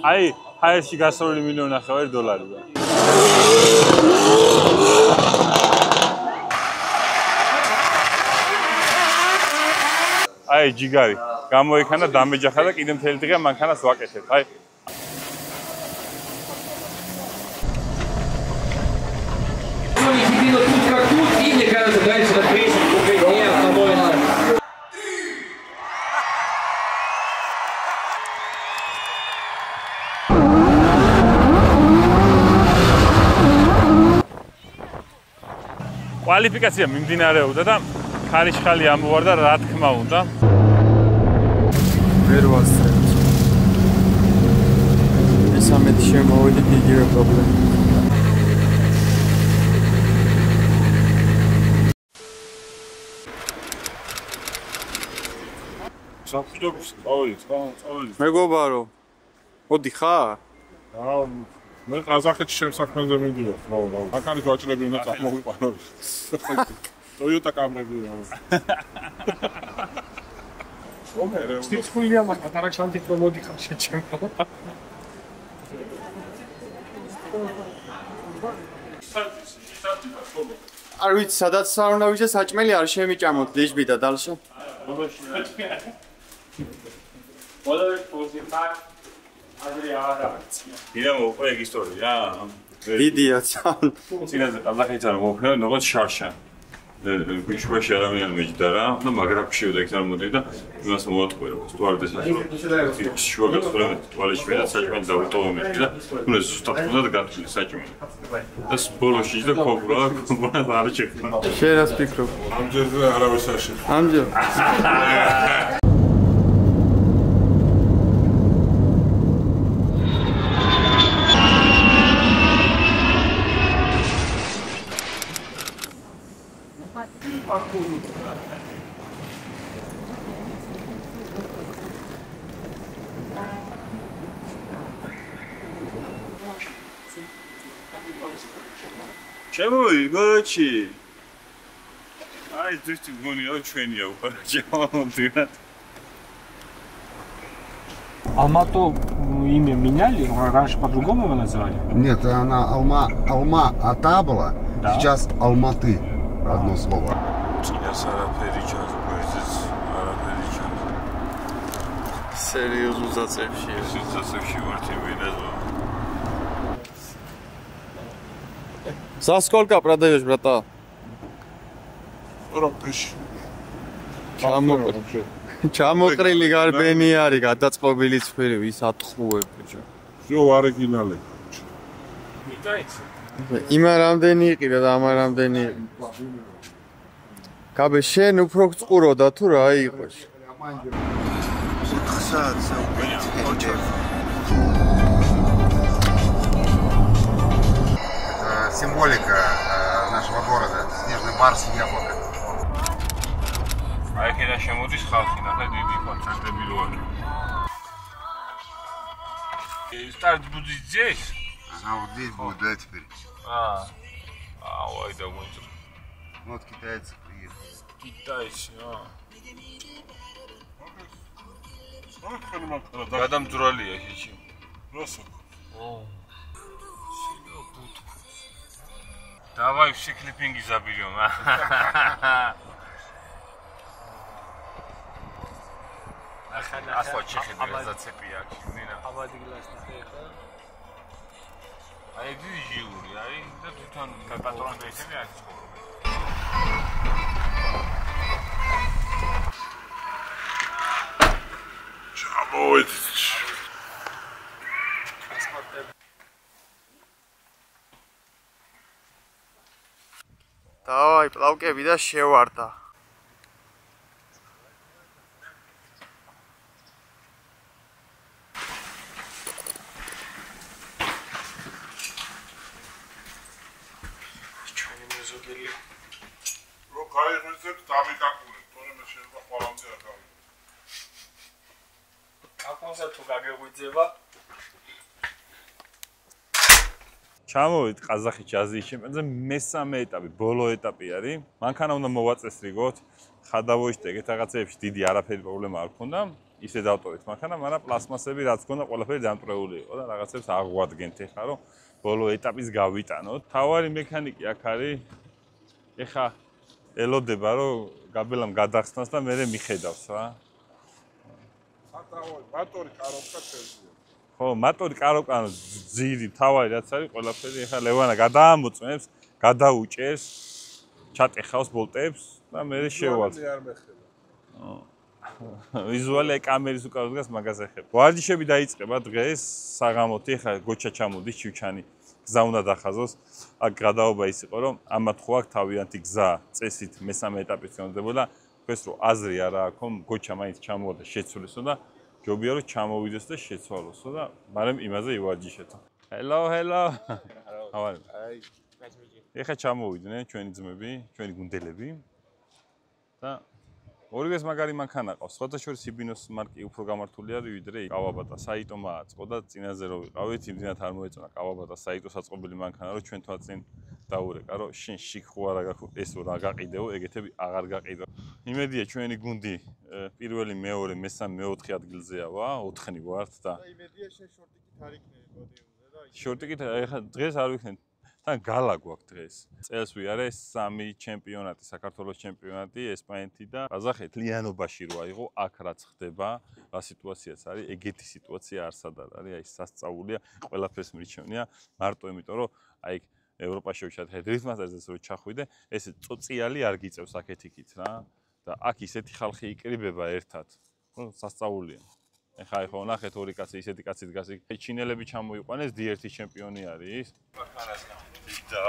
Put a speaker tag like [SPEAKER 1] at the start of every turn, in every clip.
[SPEAKER 1] აი, ჰაერში გასული $1,500,000. აი, ჯიგარი, გამოიქანა დამეჯახა და კიდე მთელი დღე მანქანას ვაკეთებ. აი. კვალიფიკაცია მიმდინარეობდა და ხალიშხალი ამოვარდა რა თქმა უნდა.
[SPEAKER 2] ვერ ვასწრებთ. ეს ამეთი შემოვიდი იგივე პრობლემა.
[SPEAKER 1] საფრთხეს წავედი.
[SPEAKER 2] მეგობარო. მოდი ხარ?
[SPEAKER 3] მე ყაზახეთში შემსაქმეზე მიდიოდი, რა. აქანის ვაჭრები უნდა წამოვიყვანო. Toyota Camry.
[SPEAKER 4] Სიცხულია მაგათ არაჩანთით რომ მოდიხარ შეჩემო.
[SPEAKER 2] არ ვიცი სადაც უნდა ვიძე საჭმელი არ შემიჭამოთ ლეჟბი და დალშა.
[SPEAKER 1] დინამო უკვე ეგ ისტორია.
[SPEAKER 2] დიდია ძალიან.
[SPEAKER 1] წინაზე ყაზახეთთან მოვხდები როგორც შარშა. ბიჭუაში ადამიანი მეჯდა რა და მაგრაფში და იქ არ მოდი და იმას მოვატყვე რომ თუ არ დესაჭმელი შუა გასწრებით თვალეში ვერა საჭმელი დავუტოვე მე და უნდა ზუსტად უნდა გათვლი საჭმელი და ბოლოში და ქობრა არ შეხვდა
[SPEAKER 2] შენ რას ფიქრობ
[SPEAKER 3] ამჯერზე არავის არ შეხვდა
[SPEAKER 2] ამჯერ
[SPEAKER 1] შემოიგოჩი აი ზუსტი გონია ჩვენია უკვე შემოვიდა
[SPEAKER 4] Алмату имя меняли? Раньше по-другому его назвали?
[SPEAKER 5] Нет, она Алма-Ата была, да? Сейчас Алматы, одно слово.
[SPEAKER 2] Серьезно зацепщи. За сколько продаешь, брата? ჩამოყრილი გარბენი არის, გადაწყობილი ცხვირი, ვის ატყუებ ბიჭო.
[SPEAKER 3] Всё оригиналы.
[SPEAKER 2] იმა რამდენი იყიდა და ამა რამდენი. გაბე შენ უფრო წყუროდა თუ რა იყო?
[SPEAKER 5] Символика нашего города. Снежный барс и яблоко.
[SPEAKER 1] აი ხედა შემოდის ხალხი ნახე დიდი კონცერტები რო არის. Старт будет здесь?
[SPEAKER 5] Ага, вот здесь будет, да, теперь.
[SPEAKER 1] Ой, да вот.
[SPEAKER 5] Вот китайцы приехали.
[SPEAKER 1] Китайцы, გადამძვრალია შეჭი.
[SPEAKER 3] Росо.
[SPEAKER 1] Давай все клипинги заберем. Асфальт შეხედე რა ზაცეპია აქ მინა.
[SPEAKER 4] აბადიგლას ნახე ხა?
[SPEAKER 1] აი ეს ჟიური, აი და თვითონ პატრონი ესენი არის ცხოვრობ.
[SPEAKER 3] ჩამოვედი.
[SPEAKER 2] დავაი, პლავკები და შევარდა.
[SPEAKER 3] რო გაიღებთ დამიკაკურეთ, თორემ შეიძლება ყველამდე არ გავიგე.
[SPEAKER 4] აკონსა თუ გაგეღვიძება
[SPEAKER 1] ჩამოვით ყაზახეთში აზიის ჩემპიონატზე მესამე ეტაპი, ბოლო ეტაპი არის. მანქანა უნდა მოვაწესრიგოთ. ხადავოიშტე ეგეთ რაღაცეებში დიდი არაფერი პრობლემა არ ქონდა. ისე დავტოვეთ მანქანა, მაგრამ პლასმასები რაც ქონდა, ყველაფერი დამტრეული იყო და რაღაცებს აღვადგენთ ეხლა, რომ ბოლო ეტაპის გავიტანოთ. თავარი მექანიკი აქ არის. ეხლა ელოდება, რომ გაბელამ გადახსნას და მე მიხედავს რა.
[SPEAKER 3] მატორი კაროკა წელია.
[SPEAKER 1] ხო, მატორი კაროკა ძირი, თავარი რაც არის, ყველაფერი ეხლა ლევანა გადაამოწმებს, გადაუჭერს, ჩატეხავს ბოლტებს და მე შევვალ. ვიზუალი კამერის უკავ დგას მაგას ეხება. ვარჯიშები დაიწყება დღეს საღამოთი, ეხლა გოჩა ჩამოდის ჩივჩანი. გზა უნდა დახაზოს. აქ გადაობა ის იყო, რომ ამათ ხო აქ თავიანთი გზა წესით მესამე ეტაპის გონდებოდა. ხეს რომ აზრი არა აქვს, გოჩა მაინც ჩამოვიდა შეცვლისო და ჯობია რომ ჩამოვიდეს და შეცვალოსო და მაგრამ იმაზე ივარჯიშეთო. Hello. How are you? ეხლა ჩამოვიდნენ ჩვენი ძმები, ჩვენი გუნდელები და ორივეს მაგარი მანქანა ყავს. სხვადასხვა სიბინოს მარკი უფრო გამართული არის ვიდრე კავაბატა. საიტომა აწყო და წინაზე რო ვიყავით, იმდენად არ მოეწონა კავაბატა საიტოს აწყობილი მანქანა, რომ ჩვენ თვა წინ დაურეკა, რომ შენ შიქ ხო არა გაქვს ეს რა გაყიდეო, ეგეთები აღარ გაყიდო. იმედია ჩვენი გუნდი პირველი, მეორე, მესამე, მეოთხე ადგილზეა ვა, 4-ნი ვართ და
[SPEAKER 2] იმედია შენ შორტიკით არ იქნები პოდიუმზე და
[SPEAKER 1] შორტიკით ეხლა დღეს არ ვიქნებ. თან გალა გვაქვს დღეს. წელს ვიარე 3 ჩემპიონატი, საქართველოს ჩემპიონატი, ესპანეთი და ყაზახეთი. ლიანობაში რო აიღო, აქ რაც ხდება, რა სიტუაციაც არის, ეგეთი სიტუაცია არსად არ არის, აი სასწაულია, ყველაფერს მრიჩევნია, მარტო იმიტომ რომ აი ევროპაში ვშადე დრიფტმასტერზეც რო ჩახვიდე, ეს წოწიალი არ გიწევს აქეთ-იქით რა და აქ ისეთი ხალხი იკრიბება ერთად. ხო, სასწაულია. ეხლა ნახეთ ორი კაცი, ისეთი კაცი დგას იქ. ჩინელები ჩამოიყვანეს, D1-ის ჩემპიონი არის. და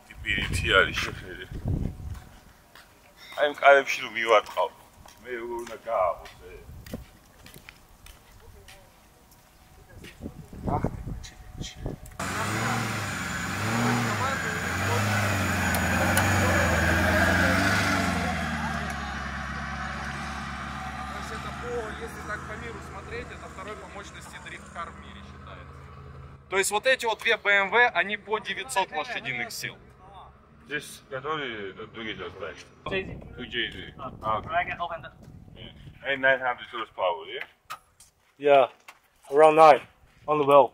[SPEAKER 1] ტიპირითი არის შეხედე. აი მყარებში რომ მივატყავ. მე უნდა გააყოს ე.
[SPEAKER 6] Если так по миру смотреть, это второй по мощности дрифт-кар в мире считается. То есть вот эти вот две BMW, они по 900 лошадиных сил.
[SPEAKER 1] Здесь которые двигатель стоит. JZ.
[SPEAKER 6] I can open that.
[SPEAKER 1] And 900 horsepower, yeah?
[SPEAKER 4] Yeah, around 9 on the well.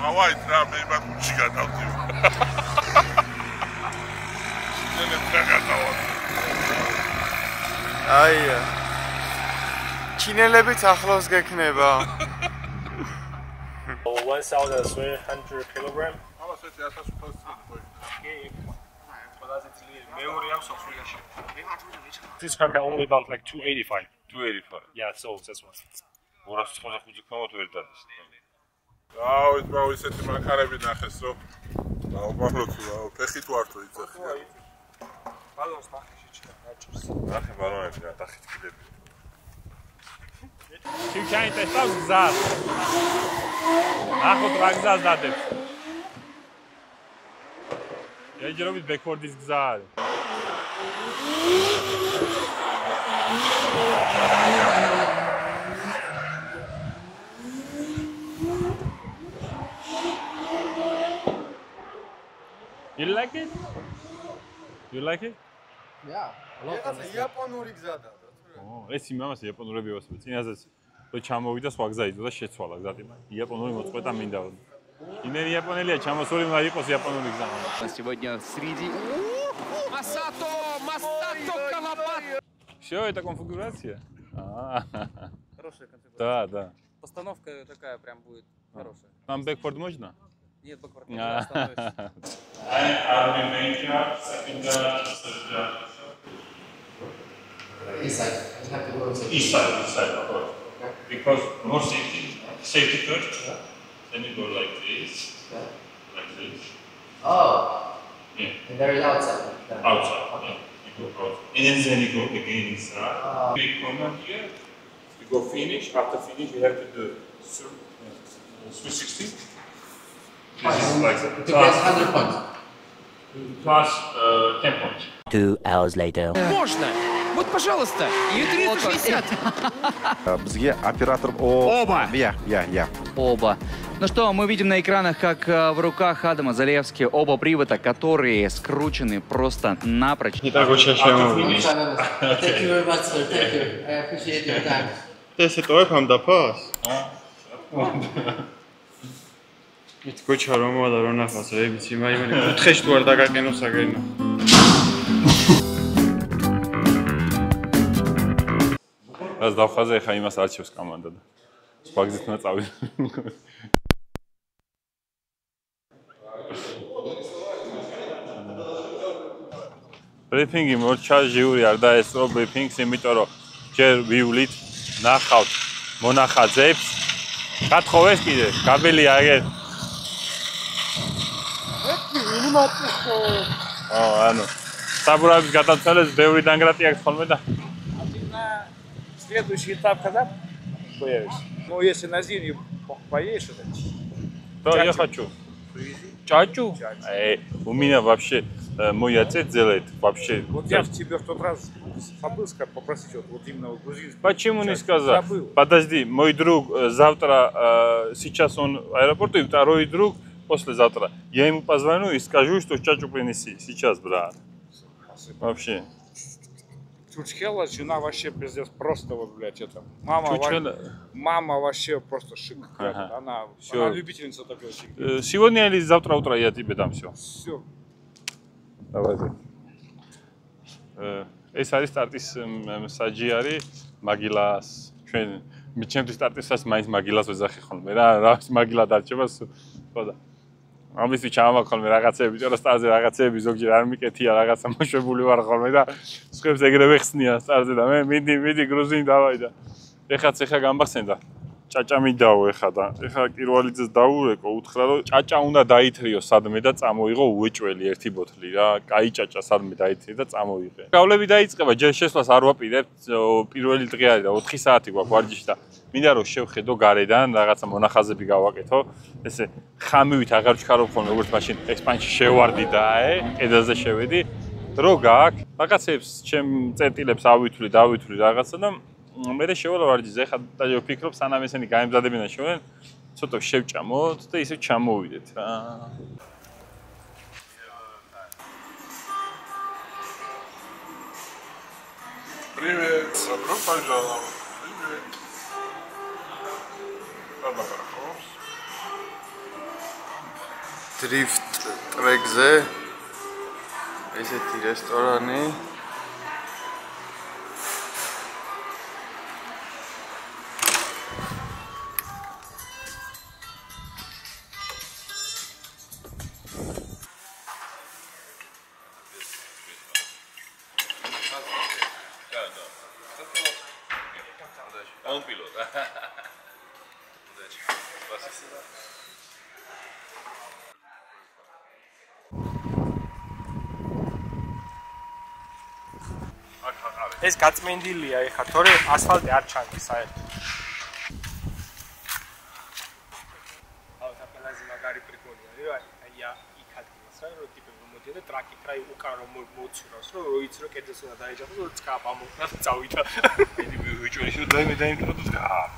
[SPEAKER 3] Давай, треба მე მაგუჩი გადავდივ. მე გადავდივ.
[SPEAKER 2] აია. ჩინელებიც ახლოს გექნება.
[SPEAKER 4] 1300 kilogram.
[SPEAKER 3] ამას ეს 1500 წელი.
[SPEAKER 6] მეორე აქვს სოფლიაში.
[SPEAKER 4] This car can only dump like 285.
[SPEAKER 1] 285.
[SPEAKER 4] Yeah, so that's one.
[SPEAKER 1] 295 კმ ვერ დადის.
[SPEAKER 3] აუ, თქო, ისეთი მანქანები ნახეს, რომ დაუბახლოთ, ფეხით ვართო იცახი.
[SPEAKER 6] ბალონს ნახეში ჩაჭრს.
[SPEAKER 1] ნახე ბალონები რა დახითქილები.
[SPEAKER 7] ჩივჩანი ტესტავს გზას. ნახოთ რა გზას დადებს. ეჯერობით ბექორდის გზა არის. You like it? You like it?
[SPEAKER 2] Yeah. იაპონური გზადა.
[SPEAKER 1] ეს იმამას იაპონურები ვასწავლე. წინაზეც რო ჩამოვიდა სხვა გზა იწოდა შეცვალა გზატი. იაპონური მოწყვეტა მინდა. იმერი იაპონელია ჩამოსული უნდა იყოს იაპონური გზა.
[SPEAKER 8] Сегодня среди Масато Калапат.
[SPEAKER 1] Всё, это конфигурация?
[SPEAKER 8] Хорошая конфигурация.
[SPEAKER 1] Да.
[SPEAKER 8] Постановка такая прям будет хорошая.
[SPEAKER 1] Там бэкфорд можно?
[SPEAKER 8] Нет, бэкфорд не остановишься.
[SPEAKER 9] Inside.
[SPEAKER 1] Inside, of course. Because more safety first. Then you go like this. Like this.
[SPEAKER 9] Oh.
[SPEAKER 1] Yeah.
[SPEAKER 9] And there is outside.
[SPEAKER 1] Outside. Yeah. You go out. And then you go again inside. Big corner here. You go finish. After finish, you have to do Swiss 60. This is like that.
[SPEAKER 9] To get 100 points.
[SPEAKER 7] Plus 10 points.
[SPEAKER 8] 2 hours later.
[SPEAKER 6] Можно!
[SPEAKER 8] Вот, пожалуйста, и 360.
[SPEAKER 5] Бзге оператор... Оба! Я.
[SPEAKER 9] Оба. Ну что, мы видим на экранах, как в руках Адама Залевски оба привода, которые скручены просто напрочь.
[SPEAKER 2] Не так очень
[SPEAKER 10] Thank you very much, sir. Thank you. I appreciate your time.
[SPEAKER 2] ეს ეტოებ ამ დაფას? ით გოჩა რომ მოვა და რომ ნახავს რებიც იმაიმანი კუთხეში თუ არ დაგაყენო საგენო.
[SPEAKER 1] რას დავხაზე ხა იმას არჩევს კომანდა და სპაგზით უნდა წავიდე. ბრიფინგი მორჩა ჟიური არ დაესწრო ბრიფინგს, იმიტომ რომ ჯერ ვივლით ნახავთ მონახაზებს. გათხოვეს კიდე, გაბელი აგერ. ანუ საბურავის გადაცვალეს ბევრი დანგრატი აქვს ხოლმე და
[SPEAKER 4] Следующий этап когда появишься? Ну, если на зимнюю поедешь, это...
[SPEAKER 1] Да, я хочу. Чачу? У меня вообще мой отец делает вообще.
[SPEAKER 4] Вот я тебе в тот раз забыл попросить вот именно вот грузинский.
[SPEAKER 1] Почему не сказал? Забыл. Подожди, мой друг завтра, сейчас он в аэропорту, и второй друг послезавтра. Я ему позвоню и скажу, что чачу принеси. Сейчас, брат. Вообще.
[SPEAKER 4] Чучхела, жена вообще пиздец, просто вот, блядь, это. Мама вообще просто шик. Ага. Она любительница такой шик.
[SPEAKER 1] Сегодня или завтра утро я тебе дам все.
[SPEAKER 4] Все.
[SPEAKER 1] Давай. ეს არის სტარტის მსაჯი არის მაგილას. ჩვენ ჩემთვის სტარტისას მაინც მაგილას ვეძახი ხოლმე რა მაგილა დარჩება ხო და ამისთვის ჩამავალ ხოლმე რაღაცები, იმიტომ რომ სტარზე რაღაცები ზოგჯერ არ მიკეთია, რაღაცა მოშვებული ვარ ხოლმე და სხვებს ეგრევე ხსნიან სტარზე და მე მიდი გრუზინი დავაი და ეხლა გამბახსენდა. ჭაჭა მიდაო ეხლა და ეხლა კირვალიძეს დაურეკო, უთხრა რომ ჭაჭა უნდა დაითრიო სადმე და წამოიღო უეჭველი ერთი ბოთლი რა. კაი ჭაჭა სადმე დაითრიე და წამოიღე. გავლები დაიწყება, ჯერ შესვლას არ ვაპირებთ, პირველი დღე არის და 4 საათი გვაქვს ვარჯიში და მინდა რომ შევხედო გარედან, რაღაცა მონახაზები გავაკეთო. ესე ხამივით აღარ ვჩქარობ ხოლმე როგორც მაშინ ექსპანში შევარდი და კედელზე შევედი. დრო გაქვს, რაღაცებს ჩემ წერტილებს დავითვლი რაღაცა და მე შევალა ვარჯიზე. ეხლა და ვფიქრობ სანამ ესენი გაემზადებინა შევენ, ცოტა შევჭამოთ და ისე ჩამოვიდეთ რა.
[SPEAKER 3] Привет, добро пожаловать. Привет.
[SPEAKER 2] Drift track-ზე ესეთი რესტორანი.
[SPEAKER 1] Он пилот. Удачи. Спасибо.
[SPEAKER 4] ეს გაწმენდილია ეხა, თორე ასფალტი არ ჩანს საერთოდ. ყველაზე მაგარი პრიკოლია, აი იქად გინს რა, რომ ტიპები მოდიან და ტრაკით რა უკარო მოცურავს, რომ როიც რო კედელს უნდა დაეჯახოს, რომ წკაპ ამოხდა და წავიდა.
[SPEAKER 1] მე ვიჭველი შევ დაიმეთრო და წკაპ.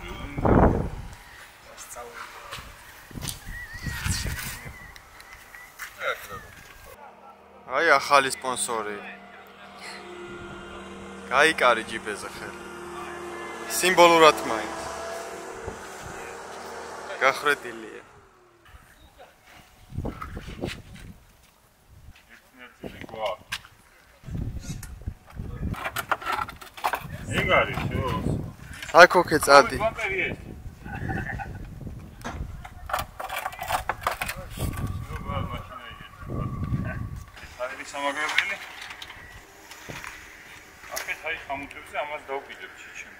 [SPEAKER 2] აი ახალი სპონსორი. გაიკარი ჯიპეზე ხელი. სიმბოლურად მაინც. გახრეტილია.
[SPEAKER 1] ეგ არის შო.
[SPEAKER 2] აკოქე წადი.
[SPEAKER 1] სამაგრებელი. აქეთ აი ხამუჭებზე ამას დავკიდებ ჩიჩემ.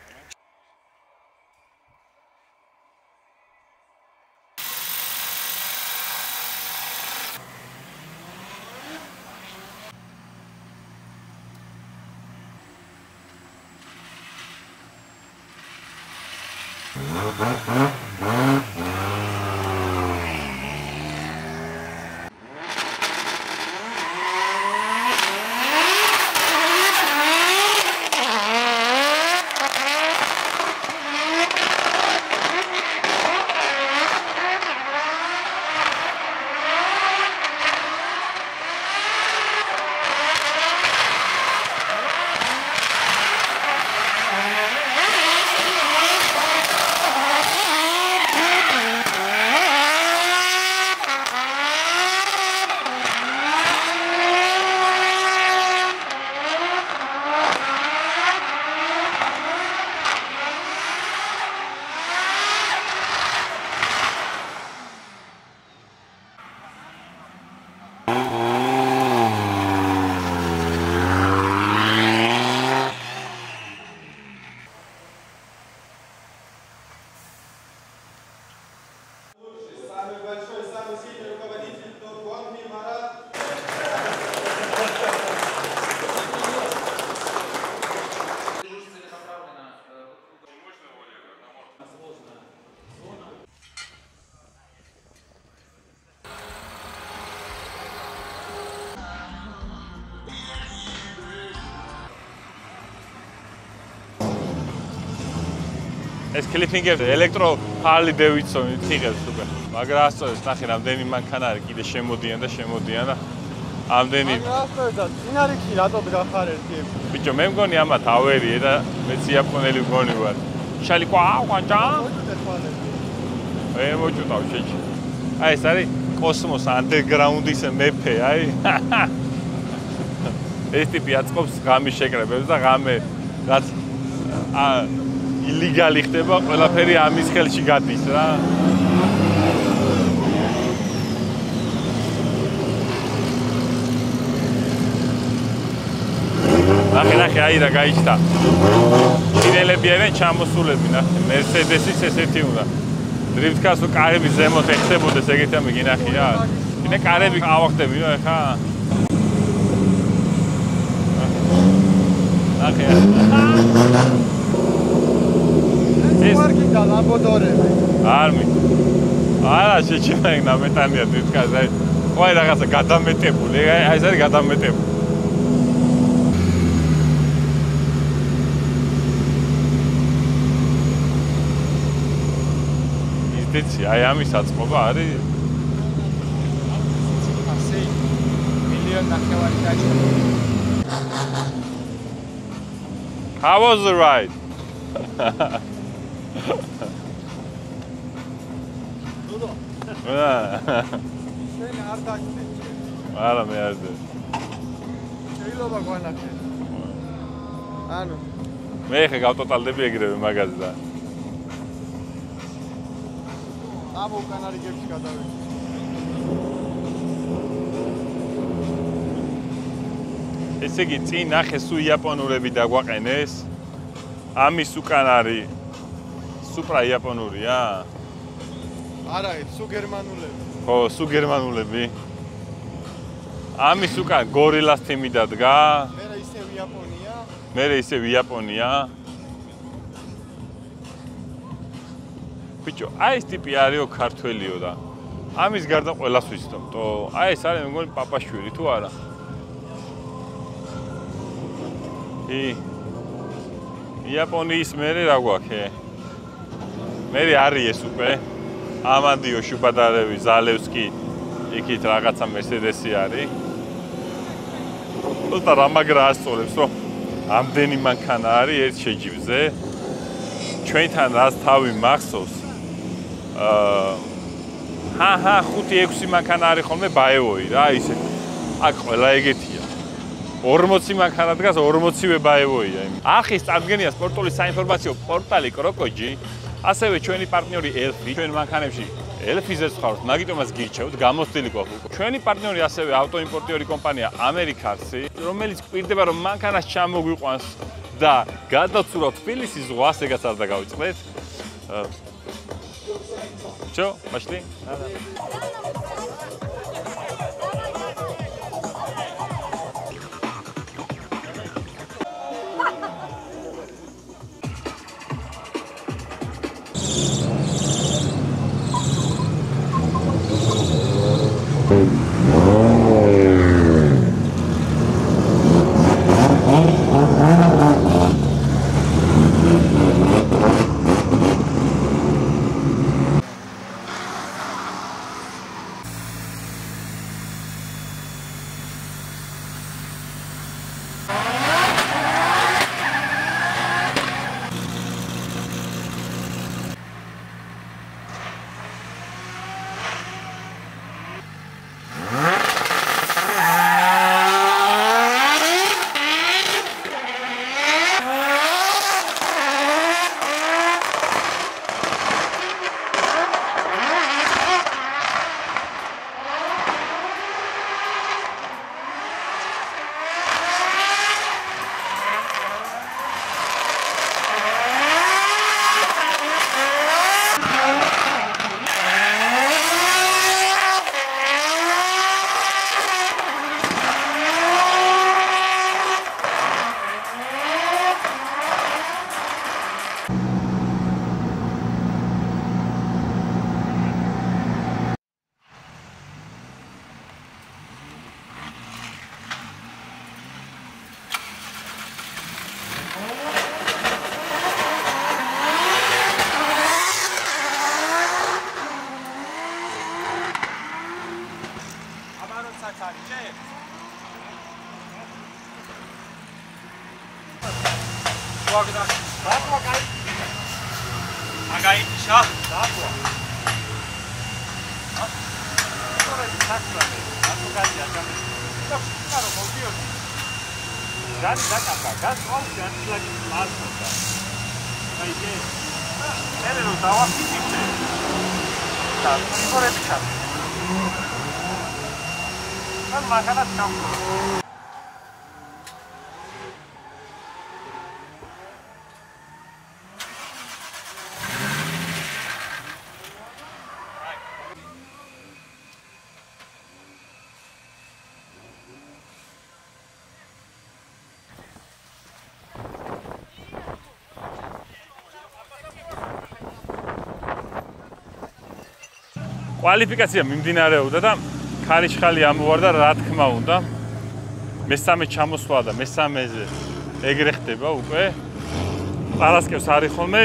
[SPEAKER 7] ეს კლიფინგები ელექტრო ფალი დევიდსონი თიღებს უკვე. მაგრამ ასწორებს ნახე რამდენი მანქანა არის კიდე შემოდიან და ამდენი
[SPEAKER 2] და წინარიქში რატო დგახარ ერთი.
[SPEAKER 7] ბიჭო მე მგონი ამათ ავერიე და მეც იაპონელი მგონი ვარ. შალი ყვაჭა. მოჭუტავ შეჭი. აი ეს არის კოსმოს ანდერგრაუნდის მეფე, აი. ეს ტიპი აწყობს ღამის შეკრებებს და ღამე რაც ილეგალი ხდება, ყველაფერი ამის ხელში გადის რა. ნახე, აი რა გაიჩნდა. ჩინელები არიან ჩამოსულები, ნახე, მერსედესის ესეთი უნდა. დრიფტკარს კარები ზემოთ ეხდებოდეს, ეგეთი ამი გინახი რა. ინე კარები ავახდები რა ხა. ნახე. ეს
[SPEAKER 2] მარკიდა ლამბოდორები.
[SPEAKER 7] არა, შეჭიმენა მეტანია დრიფტკარს, აი. ყوای რაღაცა გადამეტებული, აი ეს არის გადამეტებული. აი ამის აწყობა არის
[SPEAKER 4] 100 მილიონი ნახევარი დაჭრა.
[SPEAKER 7] How was the ride?
[SPEAKER 2] შენ არ დაგწე.
[SPEAKER 7] არა მე არ და.
[SPEAKER 2] შეიძლება გვანახე. ანუ
[SPEAKER 7] მე ხე გავტოტალდები ეგრევე მაგაზე და.
[SPEAKER 2] აბო კანარიგებში გადავედი.
[SPEAKER 7] ესე იგი წინ ნახე სულ იაპონურები დაგვაყენეს. ამის უკან არის სუპრა იაპონურია?
[SPEAKER 2] არა, სულ გერმანულები.
[SPEAKER 7] ხო, სულ გერმანულები. ამის უკან გორილას თემი დადგა. მერე ისევ იაპონია. ბიჭო, აი ეს ტიპი არისო ქართველიო და ამის გარდა ყველას ვიცნობ. აი ეს არის მეგონი პაპაშვილი თუ არა? იაპონიის მერე რა გვაქვს? მერე არის ეს უკვე. ამანდიო შუბადარევი, ზალევსკი, იქით რაღაცა მერსედესი არის. თუმცა რა მაგრა ასწორებს, რომ ამდენი მანქანა არის ერთ შეჯიბზე. ჩვენთან რაც თავი მახსოვს 5-6 მანქანა არის ხოლმე ბაევოი რა ისე. აქ ყველა ეგეთია. 40 მანქანა დგას, 40-ვე ბაევოია. ახის წარდგენია სპორტული საინფორმაციო პორტალი კროკოჯი, ასევე ჩვენი პარტნიორი ელფი. ჩვენ მანქანებში ელფიზე ვხართ, მაგიტომაც გირჩევთ, გამოცდილი გვაქვს. ჩვენი პარტნიორი ასევე ავტოიმპორტიორი კომპანია ამერიკარსი, რომელიც გვირდება რომ მანქანას ჩამოგვიყვანს და გადავცურავთ თბილისის ზღვას, ეგაც არ დაგავიწყდეთ. Всё, пошли. კვალიფიკაცია მიმდინარეობდა და ქარიშხალი ამოვარდა, რა თქმა უნდა. მესამე ჩამოსვლა და მესამეზე ეგრე ხდება უკვე. პარასკევს არის ხოლმე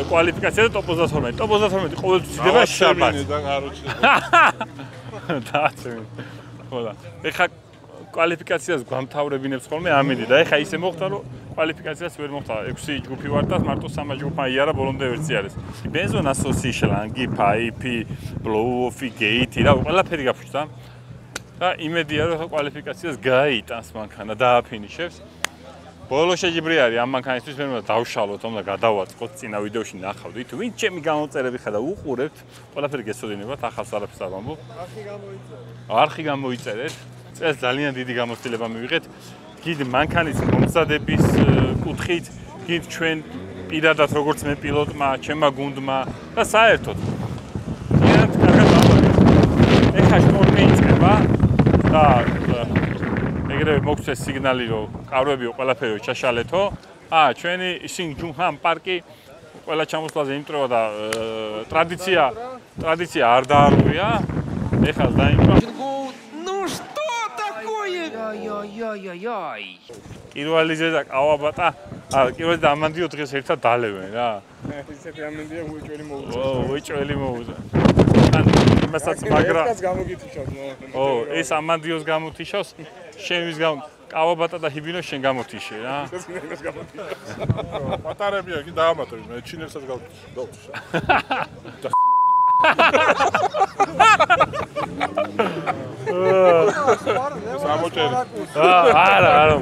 [SPEAKER 7] კვალიფიკაცია და ტოპ 32. ტოპ 32 ყოველთვის იდება შაბათს. ხოდა. ეხა კვალიფიკაციას გვამთავრებინებს ხოლმე ამინდი და ეხა ისე მოხდა რომ კვალიფიკაციას ვერ მოხდა. 6 ჯგუფი ვარ და მარტო 3 ჯგუფმა იარა ბოლომდე ვერცი არის. Benzone Association, Angi, Pipe, Blow-off, Gate, რა ყველაფერი გაფუჭდა. და იმედია რომ კვალიფიკაციას გაიტანს მანქანა და აფინიშებს. ბოლო შეჯიბრი არის ამ მანქანისთვის მე უნდა დავშალოთ, უნდა გადავაწყოთ წინა ვიდეოში ნახავდით. ვინ ჩემი გამოწერები ხა და უყურებთ, ყველაფერი გესწოდინებათ, ახალს არაფერს არ ვამბობ. არხი გამოიწერეთ. წელს ძალიან დიდი გამოცდილება მივიღეთ. გიდ მანქანის მომზადების კუთხით, გიდ ჩვენ პირადად როგორც მე პილოტმა, ჩემმა გუნდმა და საერთოდ. ძალიან კარგად დავაგეთ. ეხა შტორმი იწყება და ეგრევე მოგცეს სიგნალი რომ კარვებიო ყველაფერი ჩაშალეთო. ჩვენი სინჯუნჰამ პარკი ყველა ჩამოსვლაზე იმტრევა და ტრადიცია არ დაარღვია. ეხლა დაიმტრო.
[SPEAKER 9] Ой-ой-ой-ой-ой.
[SPEAKER 7] კირვალიძე და ყავაბატა, კირვალიძე და ამანდიო დღეს ერთად დალევენ რა.
[SPEAKER 3] ისეთი ამანდია უეჭველი მოუწა.
[SPEAKER 7] უეჭველი მოუწა. იმასაც მაგრა.
[SPEAKER 3] ეს გამოგითიშავს მოახერხე.
[SPEAKER 7] ეს ამანდიოს გამოთიშავს, შენთვის ყავაბატა და ჰიბინო შენ გამოთიშე რა.
[SPEAKER 3] ეს გამოთიშავს. პატარებია კი დაამატები, მე ჩინელსაც გავთიშა. სამოჭერი.
[SPEAKER 7] არა.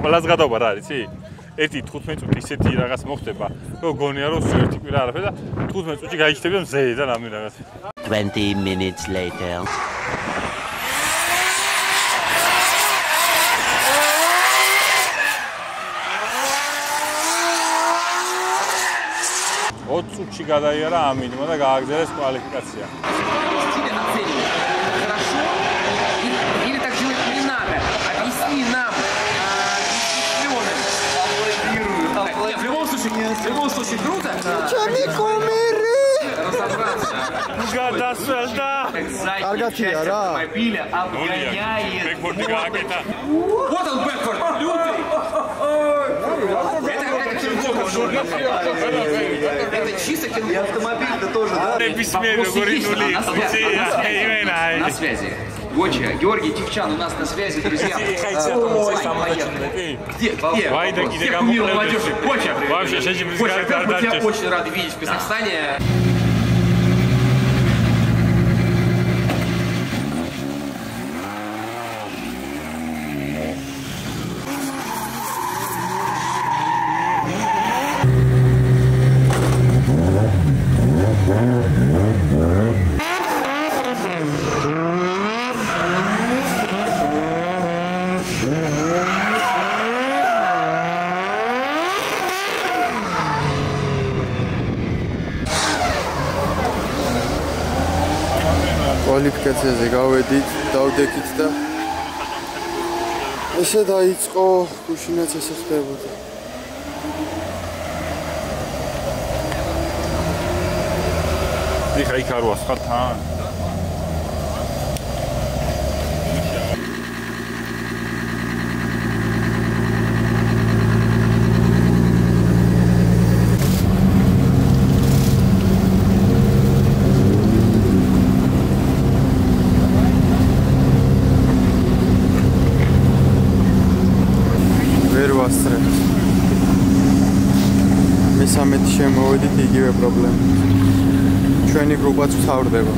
[SPEAKER 7] ყველას გადაობა რა არის, იცი? 1-15 წუთი ისეთი რაღაც მოხდება, რომ გონია რომ ერთი კვირა არაფერი და 15 წუთი გაიჩნდება მზე და რამე რაღაც.
[SPEAKER 11] 20 minutes later.
[SPEAKER 7] წუთში გადაიარა ამინმა და გააგზავნეს კვალიფიკაცია.
[SPEAKER 6] В любом случае круто.
[SPEAKER 2] Чами кумири.
[SPEAKER 6] Разобраться.
[SPEAKER 7] Гадасвелда.
[SPEAKER 6] Аргатия, да. Автомобиля обгоняет. Вот он бэкфорд. Лютый. Это чисто кино. И автомобиль-то тоже, да? На связи. Гоча, Георгий Тихчан у нас на связи, друзья. Где? Всех кумиров молодежи. Гоча, во-первых, мы тебя очень рады видеть в Казахстане.
[SPEAKER 2] კვალიფიკაციაზე გავედით, დავდექით და ესე დაიწყო, გუშინაც ესე ხდებოდა.
[SPEAKER 7] ეხა იქ არ ვასხათ თან.
[SPEAKER 2] მესამედი შემოვედით იგივე პრობლემა. ჩვენი გრუპაც ვთავრდება.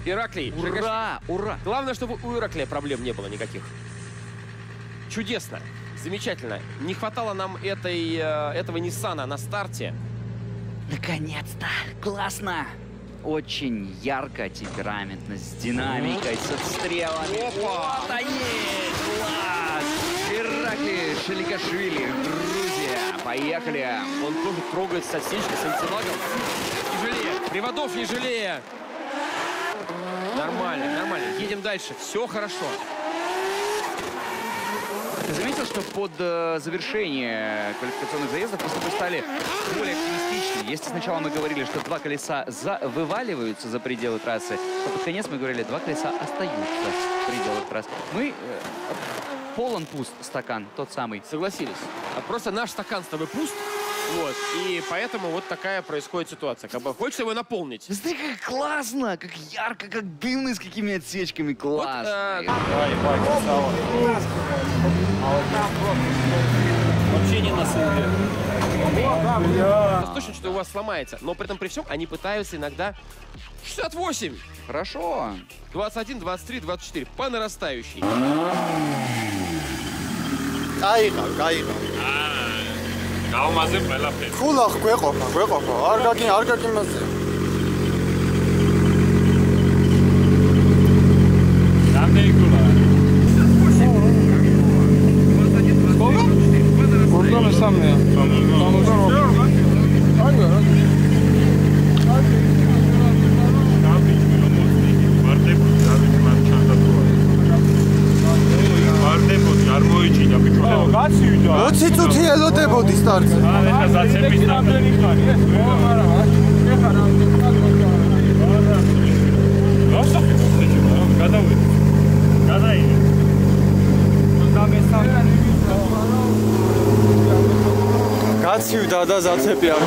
[SPEAKER 6] Ираклий.
[SPEAKER 9] Ура! Ура!
[SPEAKER 6] Главное, чтобы у Ираклия проблем не было никаких. Чудесно. Замечательно. Не хватало нам этого Ниссана на старте.
[SPEAKER 9] Наконец-то! Классно! Очень ярко, темпераментно, с динамикой, с отстрелами.
[SPEAKER 6] Опа!
[SPEAKER 9] Вот они! Класс! Ираклий Шеликашвили, Грузия. Поехали!
[SPEAKER 6] Он тоже трогает сосечки с антилагом. Не жалея. Приводов не жалея. Нормально, нормально. Едем дальше. Все хорошо.
[SPEAKER 9] Ты заметил, что под завершение квалификационных заездов мы с тобой стали более оптимистичны? Если сначала мы говорили, что два колеса вываливаются за пределы трассы, то под конец мы говорили, два колеса остаются в пределах трассы. Мы полон пуст стакан, тот самый.
[SPEAKER 6] Согласились. Просто наш стакан с тобой пуст. Вот, и поэтому вот такая происходит ситуация. Как бы хочется его наполнить.
[SPEAKER 9] Смотри, как классно, как ярко, как дымно, с какими отсечками. Класс.
[SPEAKER 6] Вообще не насыльно. Точно, что у вас сломается. Но при этом при всем они пытаются иногда 68.
[SPEAKER 9] Хорошо.
[SPEAKER 6] 21, 23, 24. По нарастающей.
[SPEAKER 7] გავმაზე ყველაფერი.
[SPEAKER 2] ხულა გვეყოფა. არ გაგიმაზე.
[SPEAKER 7] რამდენი ხულა?
[SPEAKER 2] ორდონე სამია. ციცუთი ელოდებოდი სტარტზე.
[SPEAKER 7] ეხლა ზაცების ნამდვილი ხარი ეს? გადავიდე. გადაიდე.
[SPEAKER 2] გაცივდა და ზაცები არ.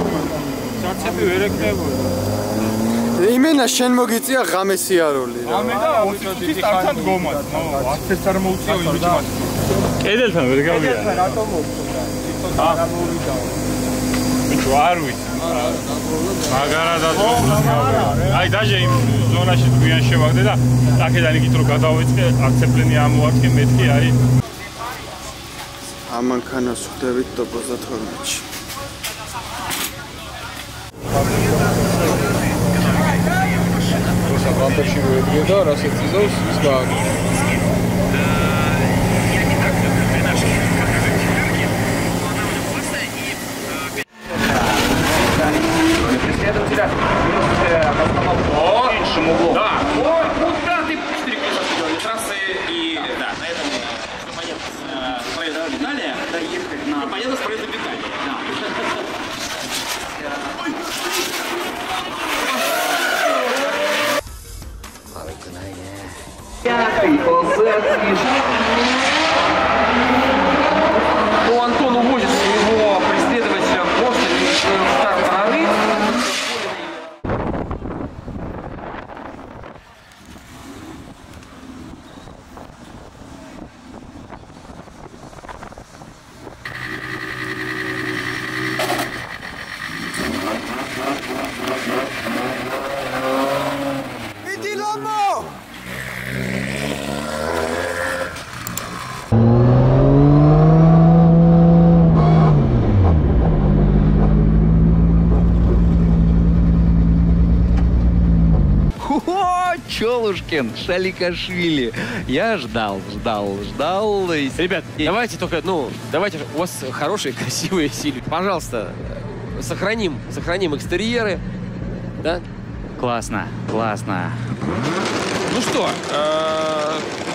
[SPEAKER 7] ზაცები ვერ ეკნებოდა.
[SPEAKER 2] იმენა შენ მოგიწია ღამე სიარული.
[SPEAKER 7] ღამე და 20 სტარტთან დგომად. 10 არ მოუწიო იმით. კედელთან ვერ გავია.
[SPEAKER 2] რატომ მოხდა? ცოტა არ მოვიდა.
[SPEAKER 7] არ ვიცი. მაგარადად აი დაჟე იმ ზონაში გვიან შევაგდე და აქედან იგით რომ გადავეწყე აქცეპლენი ამოვარდე მეთქი არის
[SPEAKER 2] ამანქანას ვხვდებით ტოპოს 12-ში. როცა ბამპერში მოედგე და რასაც იზავს ის გააკეთე.
[SPEAKER 9] Преследователя обосновал меньшим углом. Да. Ой, куда ты 4 колеса сделали трассы и да, на этом понятно с проездом Виталия доехать на понятно с проездом Виталия. Да. Ну, Антон увозит своего преследователя просто в старт прорыв.
[SPEAKER 12] Иди, Ламбо!
[SPEAKER 9] Челушкин, Шаликашвили. Я ждал.
[SPEAKER 13] Ребят, давайте только, давайте, у вас хорошие, красивые силы. Пожалуйста, сохраним экстерьеры, да?
[SPEAKER 9] Классно.
[SPEAKER 13] Ну что,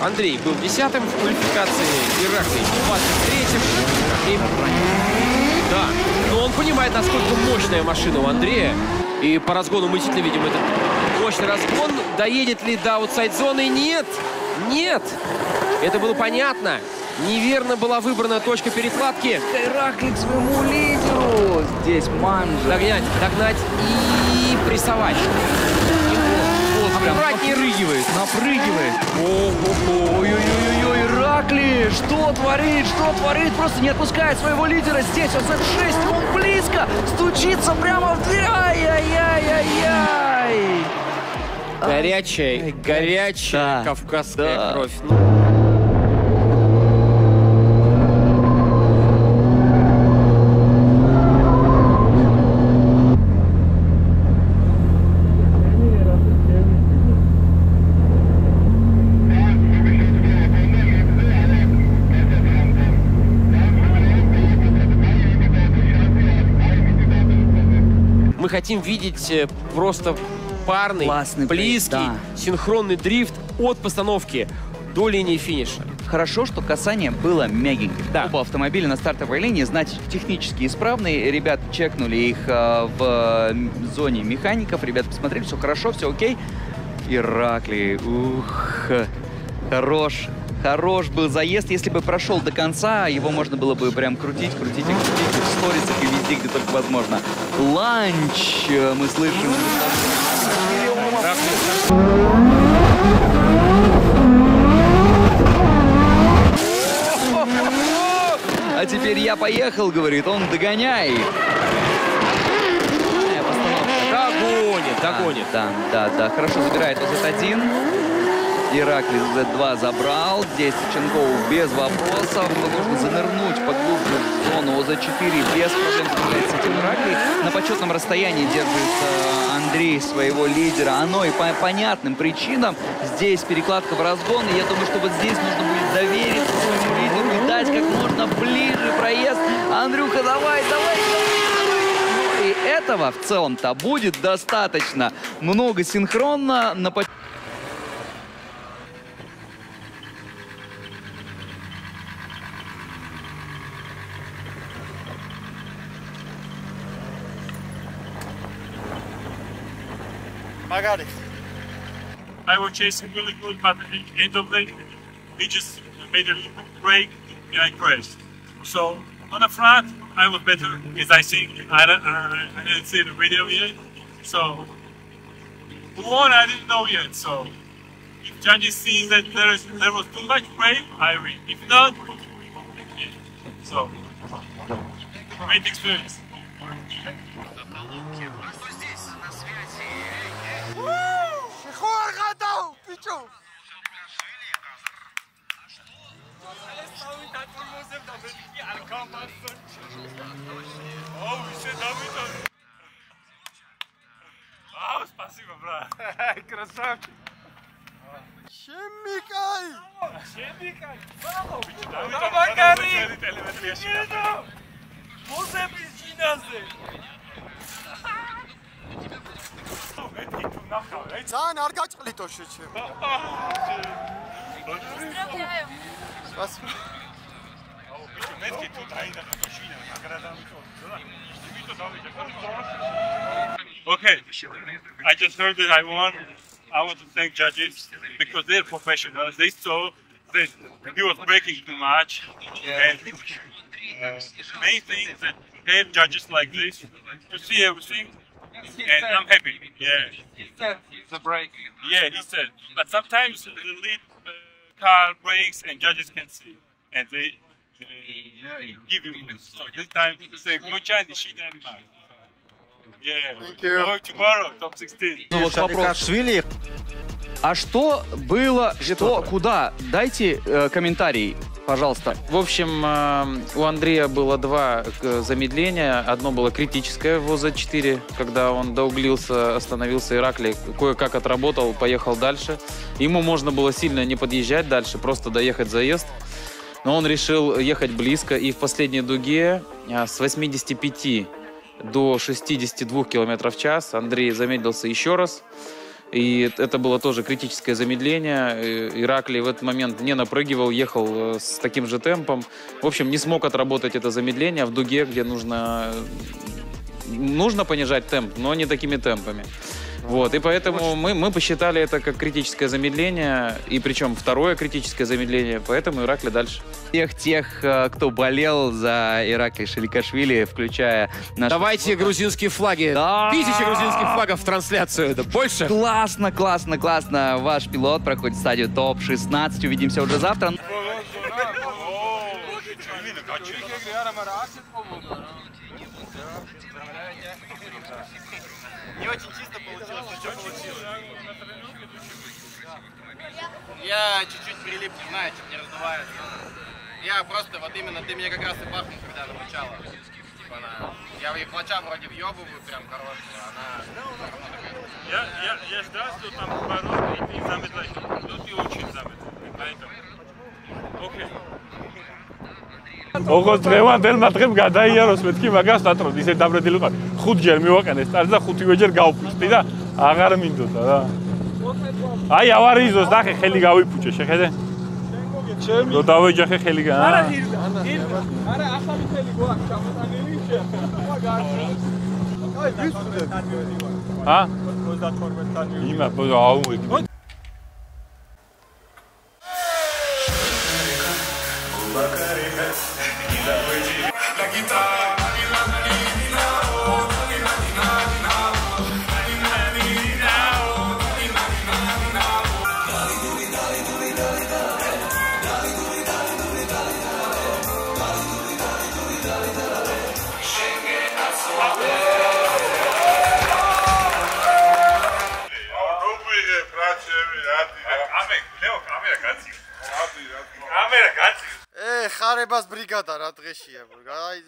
[SPEAKER 13] Андрей был 10-м в квалификации, Ираклий 23-м. Да, но он понимает, насколько мощная машина у Андрея. И по разгону мы действительно видим этот мощный разгон. Доедет ли до аутсайд-зоны? Нет. Это было понятно. Неверно была выбрана точка перекладки.
[SPEAKER 9] Ираклий к своему лидеру. Здесь манжа.
[SPEAKER 13] Догнать и прессовать. Аккуратнее
[SPEAKER 9] напрыгивает. Ой-ой-ой, Ираклий, что творит? Просто не отпускает своего лидера. Здесь он Z6, он близко, стучится прямо в дверь. Ай-яй-яй-яй-яй.
[SPEAKER 13] Горячая кавказская кровь. Мы хотим видеть просто парный,
[SPEAKER 9] классный,
[SPEAKER 13] близкий, синхронный дрифт от постановки до линии финиша.
[SPEAKER 9] Хорошо, что касание было мягеньким. Да. Оба автомобиля на стартовой линии, значит, технически исправные. Ребят чекнули их в зоне механиков. Ребята посмотрели, все хорошо, все окей. Ираклий, Хорош был заезд. Если бы прошел до конца, его можно было бы прям крутить в сторицах и везде, где только возможно. Ланч мы слышим. А теперь я поехал, говорит, он догоняй.
[SPEAKER 13] Догонит.
[SPEAKER 9] Да, хорошо забирает Z1. Ираклий Z2 забрал. Здесь Ченков без вопросов. Можно занырнуть поглубже в зону Z4 без проблем справляется с этим Ираклий. На почетном расстоянии держит Андрей своего лидера. Оно и по понятным причинам. Здесь перекладка в разгон. И я думаю, что вот здесь нужно будет довериться своему лидеру и дать как можно ближе проезд. Андрюха, давай. И этого в целом-то будет достаточно. Много синхронно на
[SPEAKER 7] I was chasing really good, but at the end of the day, we just made a little break and I crashed. So on the front, I was better, as I think. I didn't see the video yet, so who won, I didn't know yet. So if judges see that there was too much break, I win. If not, so great experience. Спасибо, брат. Красавчик.
[SPEAKER 2] Შემიკაი.
[SPEAKER 7] Შემიკაი. Давай, Кари. Музების ჩინაზე.
[SPEAKER 2] ძალიან არ გაჭყლიტო შეჩემ. Спасибо.
[SPEAKER 1] Okay, I just heard that I won. I want to thank judges because they're professionals. They saw that he was breaking too much. And the main thing is that they have judges like this to see everything. And I'm happy. Yeah.
[SPEAKER 6] It's a break.
[SPEAKER 1] Yeah, he said. But sometimes the lead car breaks and judges can see. And they give him. So this time he said, good chance, she didn't mind. Yeah.
[SPEAKER 2] Thank you.
[SPEAKER 1] Tomorrow, top 16.
[SPEAKER 9] Вопрос. А что было, что, куда? Дайте комментарий, пожалуйста.
[SPEAKER 14] В общем, у Андрея было два замедления. Одно было критическое в ОЗ-4, когда он доуглился, остановился, Ираклий кое-как отработал, поехал дальше. Ему можно было сильно не подъезжать дальше, просто доехать заезд. Но он решил ехать близко, и в последней дуге с 85 до 62 км в час Андрей замедлился еще раз. И это было тоже критическое замедление. Ираклий в этот момент не напрыгивал, ехал с таким же темпом. В общем, не смог отработать это замедление в дуге, где нужно понижать темп, но не такими темпами. Вот, и поэтому мы посчитали это как критическое замедление, и причем второе критическое замедление, поэтому Ираклий дальше.
[SPEAKER 9] Всех тех, кто болел за Ираклия Шаликашвили, включая наш...
[SPEAKER 13] Давайте грузинские флаги. Да. 1000 грузинских флагов в трансляцию. Это больше?
[SPEAKER 9] Классно, классно, классно. Ваш пилот проходит стадию топ-16. Увидимся уже завтра.
[SPEAKER 6] Не очень чисто получилось, но что получилось? Я чуть-чуть прилип, не знаю, чуть не раздувается. Я просто, вот именно, ты меня как раз и бахнул, когда она мочала. Типа она... Я и плача вроде въебываю прям хорошую, она...
[SPEAKER 1] Я ждал, что там поворот, и ты замедляешь. Ну ты очень замедляешь, поэтому... Окей.
[SPEAKER 7] Როგორც დღევანდელმა დღემ გადაიაროს მეთქი მაგას ნატროდ ისე დაბრედილი ვიყავ. 5 ჯერ მივაყენე სტარტს და 5-ვე ჯერ გავფუჭდი და აღარ მინდოდა რა. აი ავარიზოს ნახე ხელი გავიფუჭე, შეხედე? ჩემი. რო დავეჯახე ხელი გა. არა, არა, ახალი ხელი გვაქვს ჩამოტანილი შე. აი, ვის ხდები? ჰა? 32 წელი. იმა, აუ.
[SPEAKER 2] ხარებას ბრიგადა რა დღეშია, აი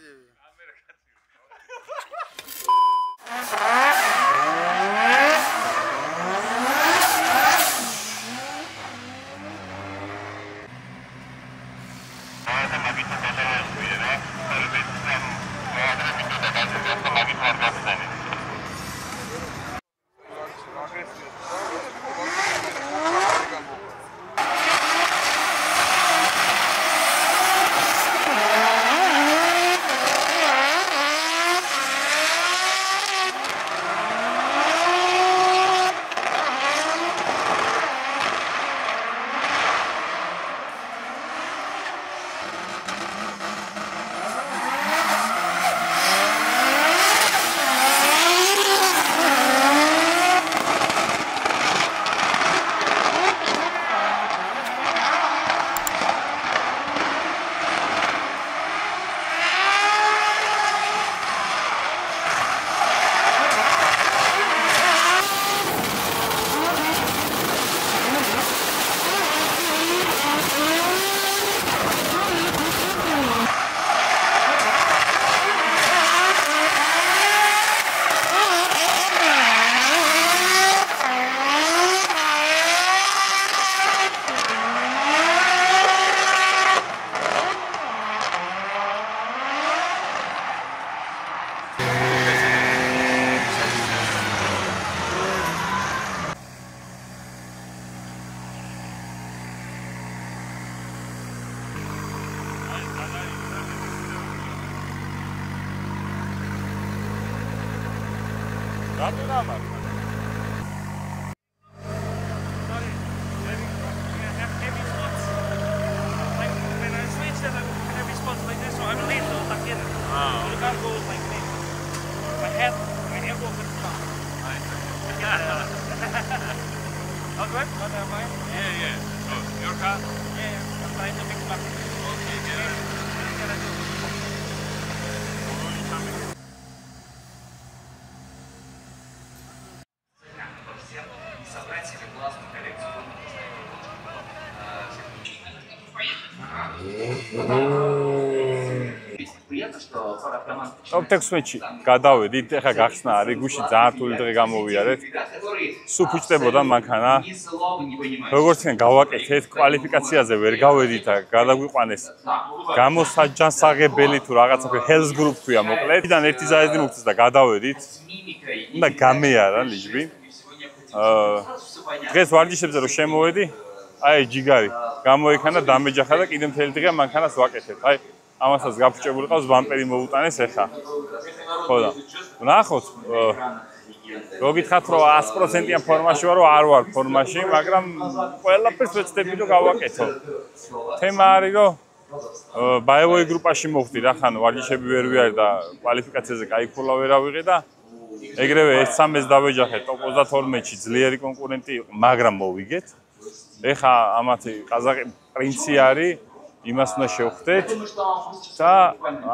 [SPEAKER 7] Top-16-ში გადავედით, ეხლა გახსნა არის, გუში ძალიან რთული დღე გამოვიარეთ. სულ ფუჭდებოდა მანქანა. როგორც თქვენ გავაკეთეთ, კვალიფიკაციაზე ვერ გავედით და გადაგვიყვანეს გამოსაჯანსაღებელი თუ რაღაცა Health Group ქვია მოკლედ.იდან ერთი ზაიდი მოგწეს და გადავედით. უნდა გამეარა ლიჯბი. დღეს ვარჯიშებზე რომ შემოვედი, აი ჯიგარი გამოიქანა დამეჯახა და კიდე მთელი დღე მანქანას ვაკეთებ. აი ამასაც გაფუჭებული ყავს ბამპერი მოუტანეს ეხა. ხო და ნახოთ რო გითხრათ რომ 100%-იან ფორმაში ვარო, არ ვარ ფორმაში, მაგრამ ყველაფერს ვეცდები რომ გავაკეთო. თემა არის რომ ბაევოი გრუპაში მოვხდი რა ხან ვარჯიშები ვერ ვიარი და კვალიფიკაციაზე კაი ფულა ვერ ავიღე და ეგრევე S13-ს დავეჯახე ტოპ 32-ში ძლიერი კონკურენტი იყო, მაგრამ მოვიგეთ. ეხა ამათი ყაზაყი პრინცი არის იმას უნდა შევხვდეთ და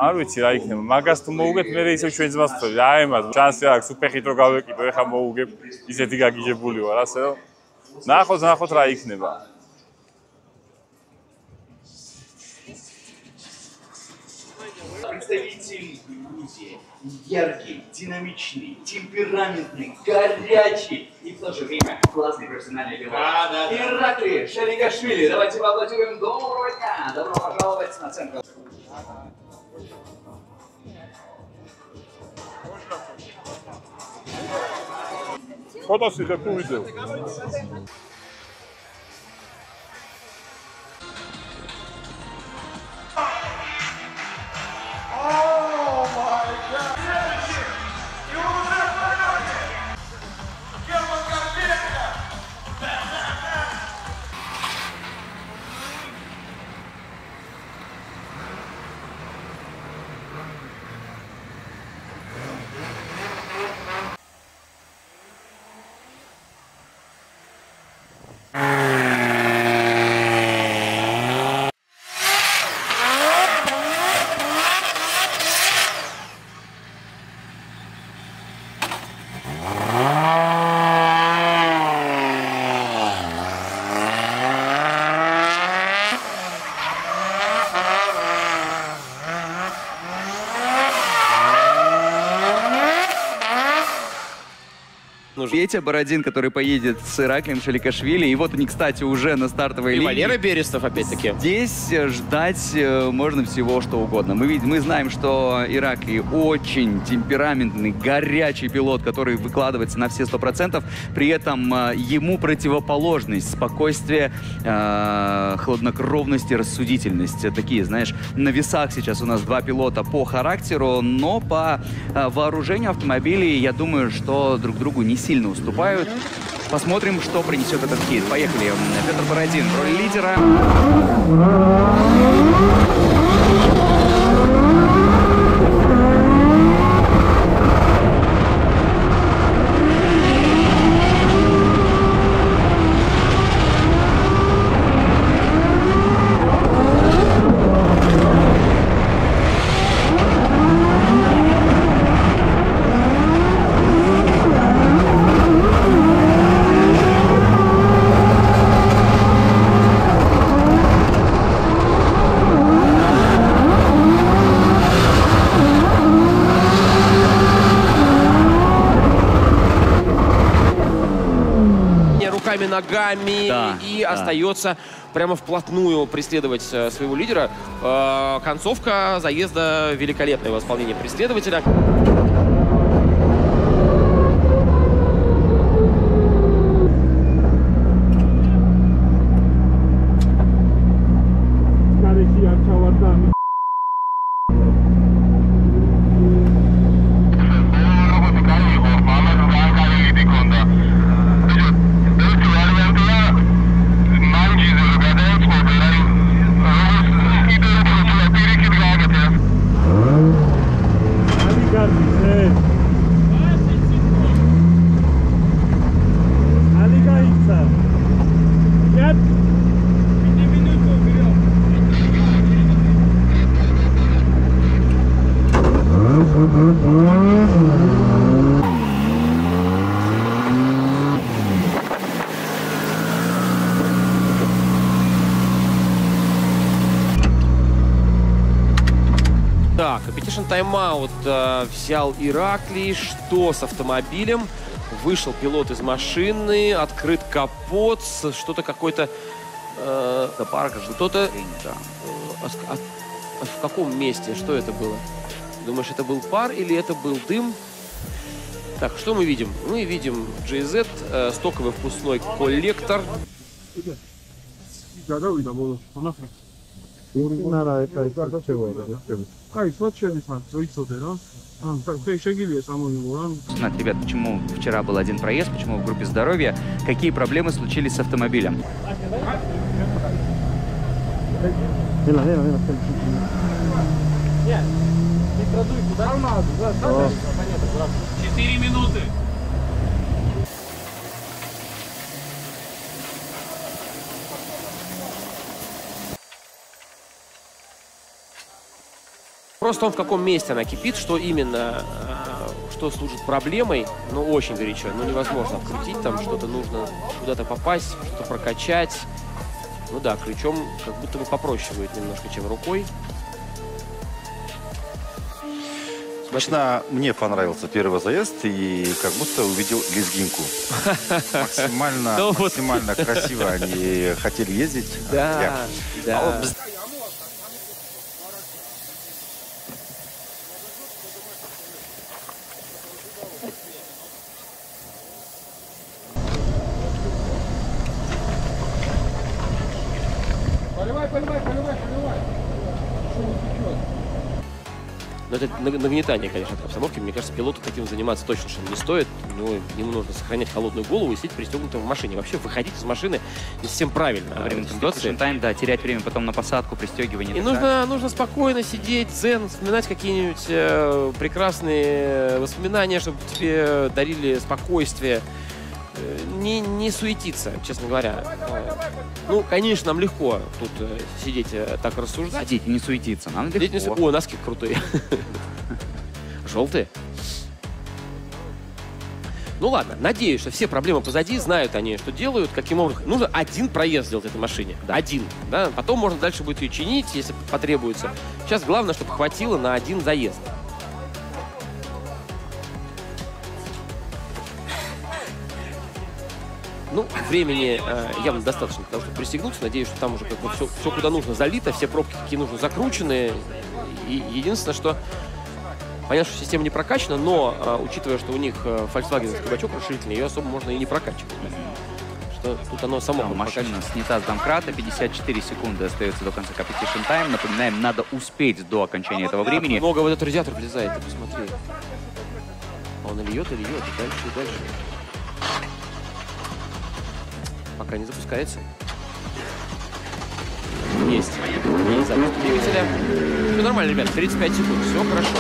[SPEAKER 7] არ ვიცი რა იქნება. მაგას თუ მოუგეთ, მე ისევ ჩვენ ძმას ვწევდი. აი მას შანსი აქვს, უფეხით რომ გავეკიდო, ეხა მოუგებ, ისეთი გაგიჟებული ვარ, ასე რომ ნახოთ რა იქნება.
[SPEAKER 15] Представитель Грузии, яркий, динамичный, темпераментный, горячий и в то же время классный профессиональный пилот. Ираклий Шаликашвили, давайте поаплодируем. Доброго дня, добро пожаловать на центр.
[SPEAKER 3] Фотосъемка по видео.
[SPEAKER 9] Петя Бородин, который поедет с Ираклием Шаликашвили. И вот они, кстати, уже на стартовой линии.
[SPEAKER 13] И Валера Берестов, опять-таки.
[SPEAKER 9] Здесь ждать можно всего, что угодно. Мы знаем, что Ираклий очень темпераментный, горячий пилот, который выкладывается на все 100%. При этом ему противоположность, спокойствие, хладнокровность и рассудительность. Такие, знаешь, на весах сейчас у нас два пилота по характеру, но по вооружению автомобилей, я думаю, что друг другу не сильно уступают. Посмотрим, что принесет этот хит. Поехали. Петр Бородин, роль лидера.
[SPEAKER 13] Ногами и остается прямо вплотную преследовать своего лидера. Концовка заезда великолепное в исполнении преследователя. Так, Competition Timeout взял Ираклий. Что с автомобилем? Вышел пилот из машины, открыт капот, что-то какой-то... Что-то... В каком месте? Что это было? Думаешь, это был пар или это был дым? Так, что мы видим? Мы видим GZ, стоковый впускной коллектор.
[SPEAKER 9] Знать, ребят, почему вчера был один проезд, почему в группе здоровья, какие проблемы случились с автомобилем?
[SPEAKER 13] 4 минуты. Просто он в каком месте она кипит, что именно, что служит проблемой, ну, очень горячо, ну, невозможно открутить, там что-то нужно куда-то попасть, что-то прокачать. Ну да, ключом как будто бы попроще будет немножко, чем рукой.
[SPEAKER 16] Лично мне понравился первый заезд и как будто увидел лезгинку. Максимально красиво они хотели ездить.
[SPEAKER 13] Да, да. Но это нагнетание, конечно, от обстановки. Мне кажется, пилоту таким заниматься точно что не стоит. Ну, ему нужно сохранять холодную голову и сидеть пристегнутым в машине. Вообще, выходить из машины не совсем правильно.
[SPEAKER 9] Во время competition time, да, терять время потом на посадку, пристегивание.
[SPEAKER 13] И нужно спокойно сидеть, дзен, вспоминать какие-нибудь прекрасные воспоминания, чтобы тебе дарили спокойствие. Не суетиться, честно говоря. Ну, конечно, нам легко тут сидеть так рассуждать.
[SPEAKER 9] Сидеть и не суетиться. Нам легко.
[SPEAKER 13] О, носки крутые. Желтые. Ну ладно, надеюсь, что все проблемы позади, знают они, что делают, каким образом. Нужно один проезд сделать этой машине. Да. Один. Да? Потом можно дальше будет ее чинить, если потребуется. Сейчас главное, чтобы хватило на один заезд. Ну, времени явно достаточно для того, чтобы пристегнуться. Надеюсь, что там уже как бы все куда нужно залито, все пробки какие нужно закручены. И единственное, что понятно, что система не прокачана, но учитывая, что у них Volkswagen кабачок расширительный, ее особо можно и не прокачивать. Что тут оно само будет
[SPEAKER 9] машина снята с домкрата, 54 секунды остается до конца competition time. Напоминаем, надо успеть до окончания этого времени.
[SPEAKER 13] Много вот этот радиатор влезает, ты посмотри. Он льет, и дальше, и дальше. Пока не запускается. Есть. Есть запуск двигателя. Все нормально, ребят. 35 секунд. Все хорошо.